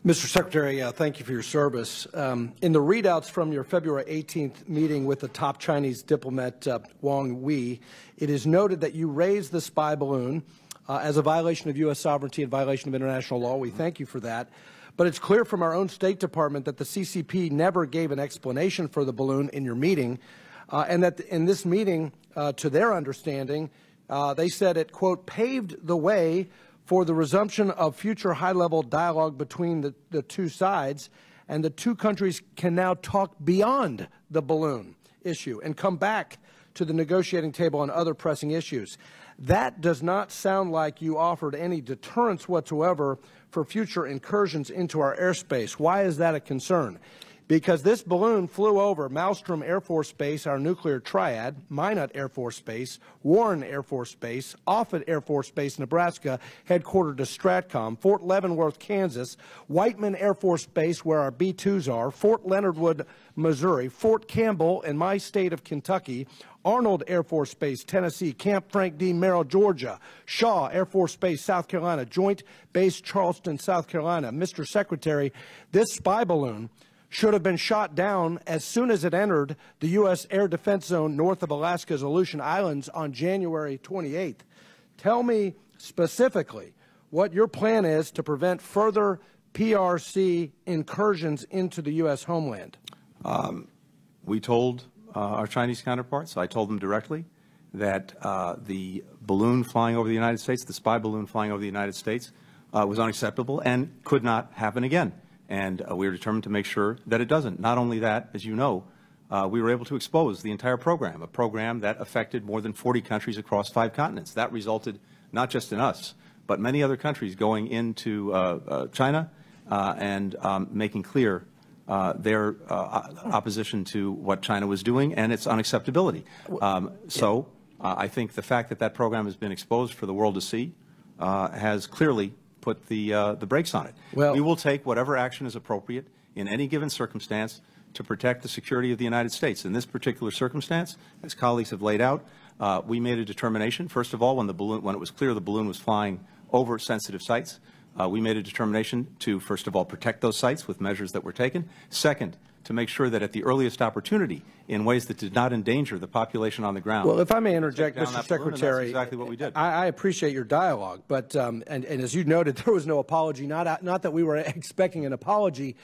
Mr. Secretary, thank you for your service. In the readouts from your February 18th meeting with the top Chinese diplomat Wang Yi, it is noted that you raised the spy balloon as a violation of U.S. sovereignty and violation of international law. We thank you for that. But it's clear from our own State Department that the CCP never gave an explanation for the balloon in your meeting, and that in this meeting, to their understanding, they said it, quote, paved the way for the resumption of future high-level dialogue between the two sides, and the two countries can now talk beyond the balloon issue and come back to the negotiating table on other pressing issues. That does not sound like you offered any deterrence whatsoever for future incursions into our airspace. Why is that a concern? Because this balloon flew over Malmstrom Air Force Base, our nuclear triad, Minot Air Force Base, Warren Air Force Base, Offutt Air Force Base, Nebraska, headquartered to STRATCOM, Fort Leavenworth, Kansas, Whiteman Air Force Base, where our B-2s are, Fort Leonard Wood, Missouri, Fort Campbell in my state of Kentucky, Arnold Air Force Base, Tennessee, Camp Frank D. Merrill, Georgia, Shaw Air Force Base, South Carolina, Joint Base Charleston, South Carolina. Mr. Secretary, this spy balloon should have been shot down as soon as it entered the U.S. air defense zone north of Alaska's Aleutian Islands on January 28th. Tell me specifically what your plan is to prevent further PRC incursions into the U.S. homeland. We told our Chinese counterparts, I told them directly, that the balloon flying over the United States, the spy balloon flying over the United States, was unacceptable and could not happen again. And we are determined to make sure that it doesn't. Not only that, as you know, we were able to expose the entire program, a program that affected more than 40 countries across 5 continents. That resulted not just in us, but many other countries going into China and making clear their opposition to what China was doing and its unacceptability. I think the fact that that program has been exposed for the world to see has clearly put the brakes on it. Well, we will take whatever action is appropriate in any given circumstance to protect the security of the United States. In this particular circumstance, as colleagues have laid out, we made a determination. First of all, when it was clear the balloon was flying over sensitive sites, we made a determination to, first of all, protect those sites with measures that were taken. Second, to make sure that at the earliest opportunity, in ways that did not endanger the population on the ground. Well, if I may interject, Mr. Secretary, that's exactly what we did. I appreciate your dialogue, but and as you noted, there was no apology. Not that we were expecting an apology,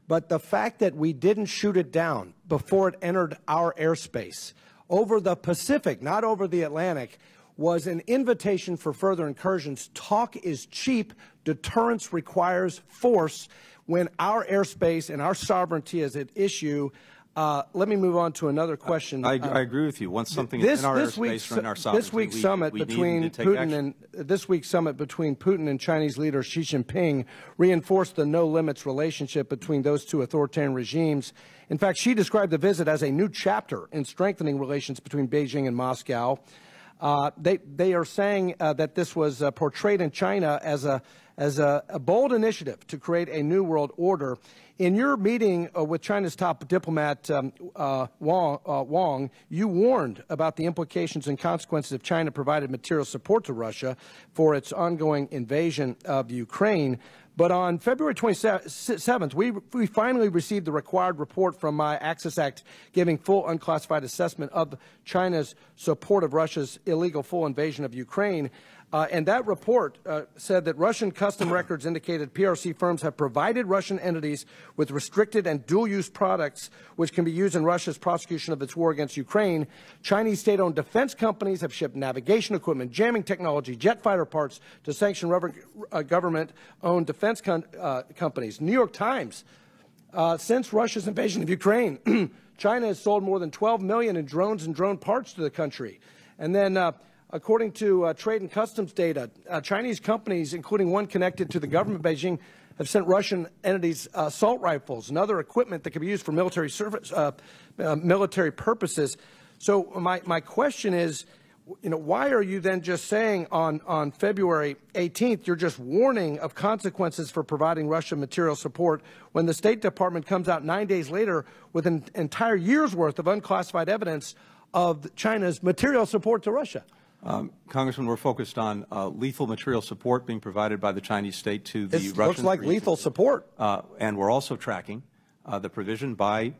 but the fact that we didn't shoot it down before it entered our airspace over the Pacific, not over the Atlantic, was an invitation for further incursions. Talk is cheap. Deterrence requires force. When our airspace and our sovereignty is at issue, let me move on to another question. I agree with you. Once something is in our airspace or in our sovereignty, this week's summit between Putin and Chinese leader Xi Jinping reinforced the no-limits relationship between those two authoritarian regimes. In fact, Xi described the visit as a new chapter in strengthening relations between Beijing and Moscow. They are saying that this was portrayed in China as a bold initiative to create a new world order. In your meeting with China's top diplomat Wang, you warned about the implications and consequences if China provided material support to Russia for its ongoing invasion of Ukraine. But on February 27th, we finally received the required report from my Access Act giving full unclassified assessment of China's support of Russia's illegal full invasion of Ukraine. And that report said that Russian custom records indicated PRC firms have provided Russian entities with restricted and dual-use products which can be used in Russia's prosecution of its war against Ukraine. Chinese state-owned defense companies have shipped navigation equipment, jamming technology, jet fighter parts to sanctioned government-owned defense companies. New York Times, since Russia's invasion of Ukraine, China has sold more than $12 million in drones and drone parts to the country. And then according to Trade and Customs data, Chinese companies, including one connected to the government of Beijing, have sent Russian entities assault rifles and other equipment that can be used for military purposes. So my question is, why are you then just saying on February 18th, you're just warning of consequences for providing Russia material support when the State Department comes out 9 days later with an entire year's worth of unclassified evidence of China's material support to Russia? Congressman, we're focused on lethal material support being provided by the Chinese state to the Russians. This looks like lethal support. And we're also tracking the provision by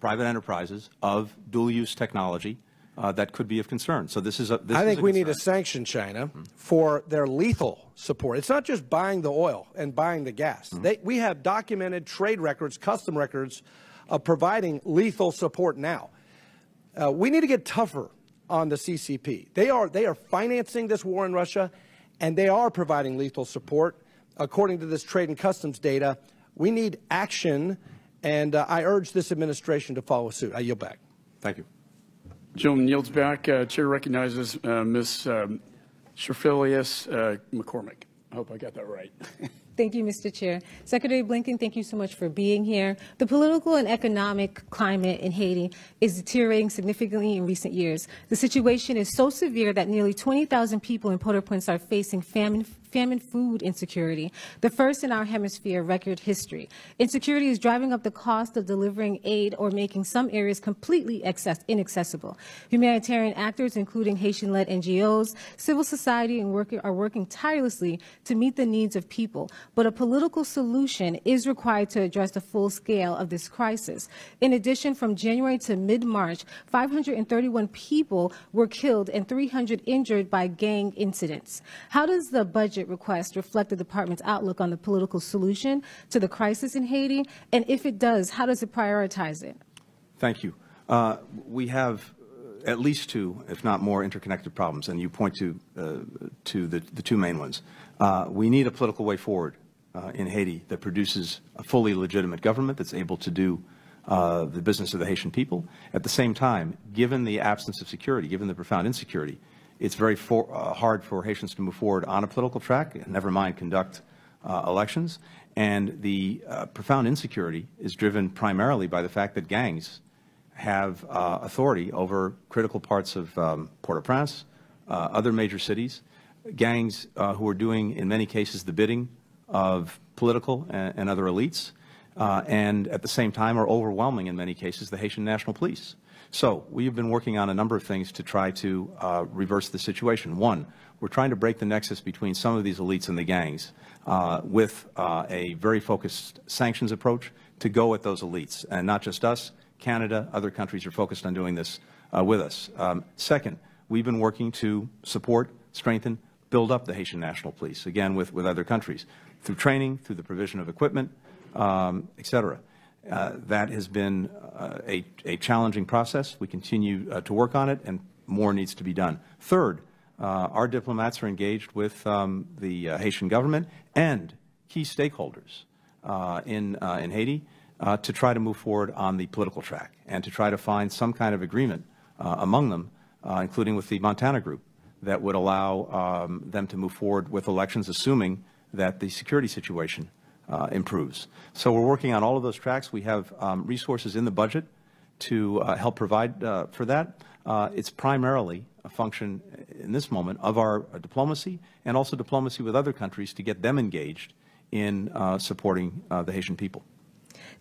private enterprises of dual-use technology that could be of concern. So this is a I think we need to sanction China for their lethal support. It's not just buying the oil and buying the gas. We have documented trade records, custom records of providing lethal support now. We need to get tougher on the CCP. They are financing this war in Russia, and they are providing lethal support. According to this trade and customs data, we need action, and I urge this administration to follow suit. I yield back. Thank you. Gentleman yields back. Chair recognizes Ms. Sherfilius McCormick. I hope I got that right. Thank you, Mr. Chair. Secretary Blinken, thank you so much for being here. The political and economic climate in Haiti is deteriorating significantly in recent years. The situation is so severe that nearly 20,000 people in Port-au-Prince are facing famine food insecurity, the first in our hemisphere record history. Insecurity is driving up the cost of delivering aid or making some areas completely inaccessible. Humanitarian actors, including Haitian-led NGOs, civil society, are working tirelessly to meet the needs of people. But a political solution is required to address the full scale of this crisis. In addition, from January to mid-March, 531 people were killed and 300 injured by gang incidents. How does the budget request reflect the department's outlook on the political solution to the crisis in Haiti? And if it does, how does it prioritize it? Thank you. We have at least two, if not more, interconnected problems, and you point to the two main ones. We need a political way forward in Haiti that produces a fully legitimate government that's able to do the business of the Haitian people. At the same time, given the absence of security, given the profound insecurity, it's very hard for Haitians to move forward on a political track, never mind conduct elections. And the profound insecurity is driven primarily by the fact that gangs have authority over critical parts of Port-au-Prince, other major cities, gangs who are doing, in many cases, the bidding of political and other elites, and at the same time are overwhelming, in many cases, the Haitian National Police. So we have been working on a number of things to try to reverse the situation. One, we're trying to break the nexus between some of these elites and the gangs with a very focused sanctions approach to go at those elites, and not just us. Canada, other countries are focused on doing this with us. Second, we've been working to support, strengthen, build up the Haitian National Police, again with other countries, through training, through the provision of equipment, et cetera. That has been a challenging process. We continue to work on it, and more needs to be done. Third, our diplomats are engaged with the Haitian government and key stakeholders in Haiti to try to move forward on the political track and to try to find some kind of agreement among them, including with the Montana Group, that would allow them to move forward with elections, assuming that the security situation improves. So we're working on all of those tracks. We have resources in the budget to help provide for that. It's primarily a function in this moment of our diplomacy and also diplomacy with other countries to get them engaged in supporting the Haitian people.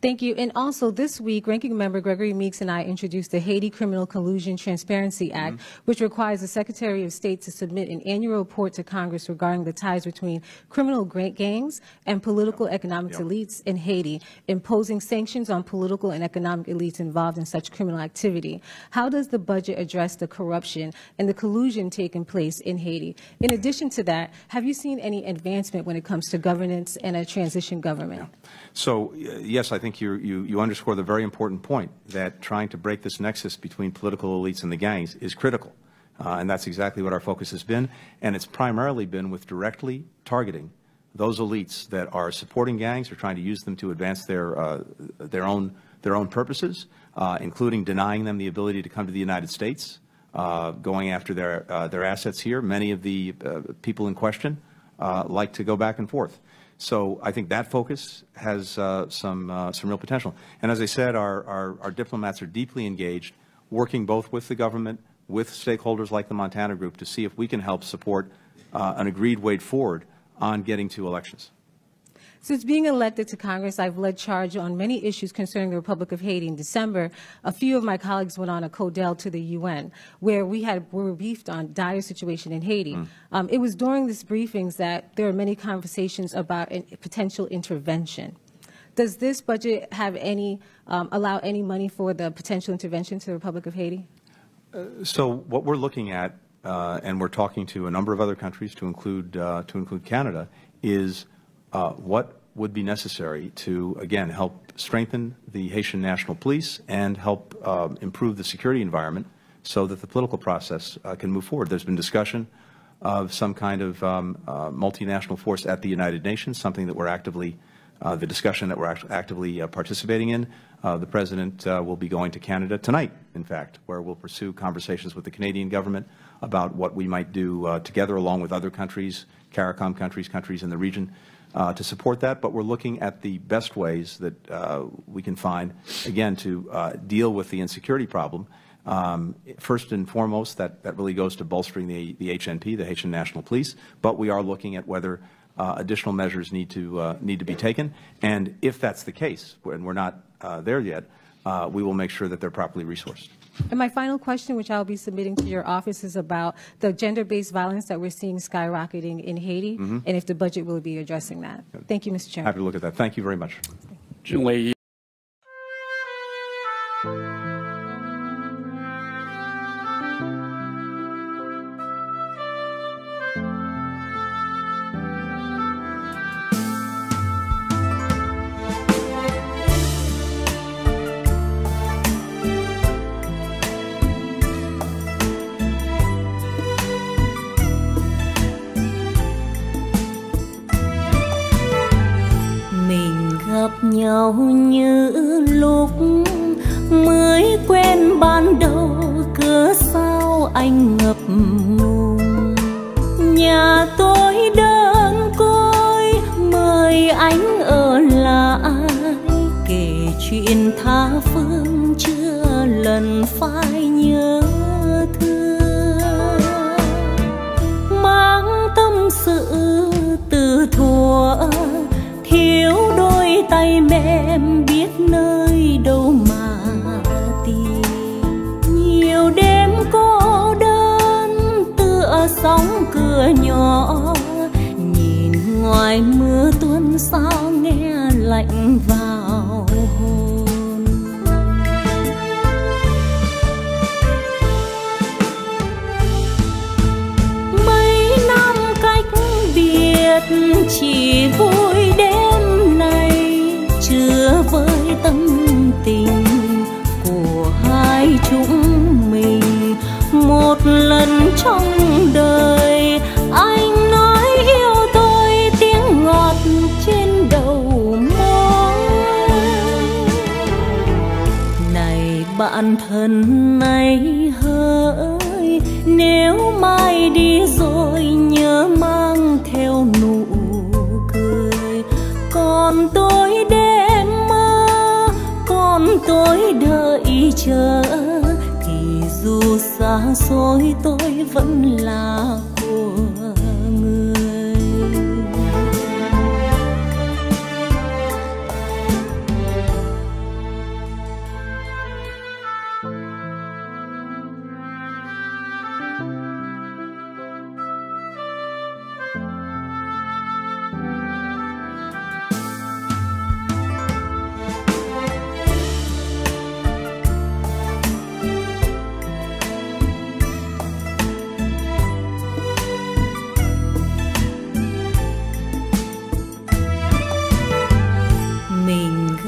Thank you. And also this week, Ranking Member Gregory Meeks and I introduced the Haiti Criminal Collusion Transparency Act, which requires the Secretary of State to submit an annual report to Congress regarding the ties between criminal gangs and political economic elites in Haiti, imposing sanctions on political and economic elites involved in such criminal activity. How does the budget address the corruption and the collusion taking place in Haiti? In addition to that, have you seen any advancement when it comes to governance and a transition government? So, yes, I think you underscore the very important point that trying to break this nexus between political elites and the gangs is critical. And that's exactly what our focus has been. And it's primarily been with directly targeting those elites that are supporting gangs or trying to use them to advance their own purposes, including denying them the ability to come to the United States, going after their assets here. Many of the people in question like to go back and forth. So I think that focus has some real potential. And as I said, our diplomats are deeply engaged, working both with the government, with stakeholders like the Montana Group, to see if we can help support an agreed way forward on getting to elections. Since being elected to Congress, I've led charge on many issues concerning the Republic of Haiti. In December, a few of my colleagues went on a CODEL to the UN, where we were briefed on dire situation in Haiti. It was during these briefings that there were many conversations about a potential intervention. Does this budget have any, allow any money for the potential intervention to the Republic of Haiti? So what we're looking at, and we're talking to a number of other countries to include Canada, is what would be necessary to, again, help strengthen the Haitian National Police and help improve the security environment so that the political process can move forward. There's been discussion of some kind of multinational force at the United Nations, something that we're actively, the discussion that we're actively participating in. The President will be going to Canada tonight, in fact, where we'll pursue conversations with the Canadian government about what we might do together along with other countries, CARICOM countries, countries in the region, to support that. But we're looking at the best ways that we can find, again, to deal with the insecurity problem. First and foremost, that really goes to bolstering the HNP, the Haitian National Police, but we are looking at whether additional measures need to be taken. And if that's the case, and we're not there yet, we will make sure that they're properly resourced. And my final question, which I'll be submitting to your office, is about the gender-based violence that we're seeing skyrocketing in Haiti, and if the budget will be addressing that. Thank you, Mr. Chairman. Happy to look at that. Thank you very much. Generally, nhau như lúc mới quen ban đầu, cớ sao anh ngập ngùng. Nhà tôi đơn côi, mời anh ở lại, kể chuyện tha phương chưa lần phai nhớ thương. Mang tâm sự từ thuở thiếu đôi tay mềm, biết nơi đâu mà tìm. Nhiều đêm cô đơn tựa sóng cửa nhỏ, nhìn ngoài mưa tuôn sao nghe lạnh vào hồn. Mấy năm cách biệt chỉ vui đêm nay, chứa với tâm tình của hai chúng mình. Một lần trong đời anh nói yêu tôi, tiếng ngọt trên đầu môi. Này bạn thân này hỡi, nếu mai đi rồi nhớ mang theo nụ cười. Còn tôi đêm mơ, còn tôi đợi chờ, thì dù xa xôi tôi vẫn là của người.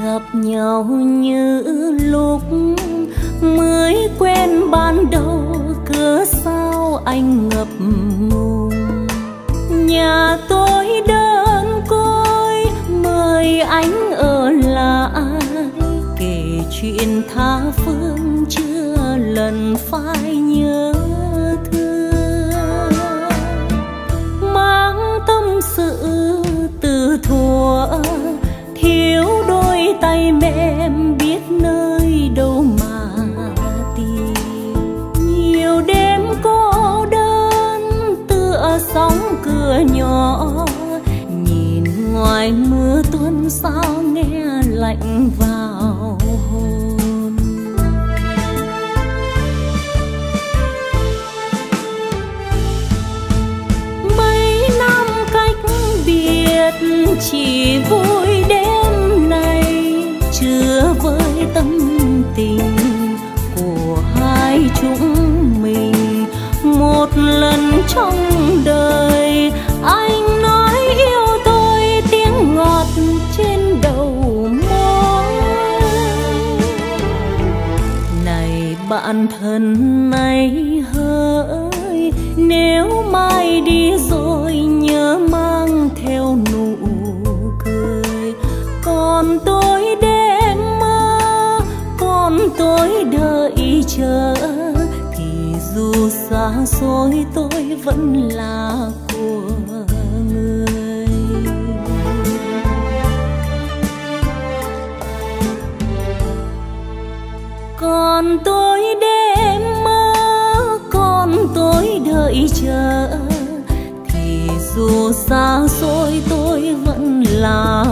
Gặp nhau như lúc mới quen ban đầu, cớ sao anh ngập ngùng. Nhà tôi đơn côi, mời anh ở lại, kể chuyện tha phương chưa lần phai nhớ thương. Mang tâm sự từ thuở thiếu đôi tay mềm, biết nơi đâu mà tìm. Nhiều đêm cô đơn tựa sóng cửa nhỏ, nhìn ngoài mưa nghe lạnh vào hồn. Mấy năm cách biệt chỉ vui đêm nay, chứa với tâm tình của hai chúng mình. Một lần trong đời anh nói yêu tôi, tiếng ngọt trên đầu môi. Này bạn thân này hỡi, nếu mai đi rồi nhớ mang theo nụ cười. Còn tôi đêm mơ, còn tôi đợi chờ, thì dù xa xôi tôi vẫn là của người. Còn tôi đêm mơ, còn tôi đợi chờ, thì dù xa xôi tôi vẫn là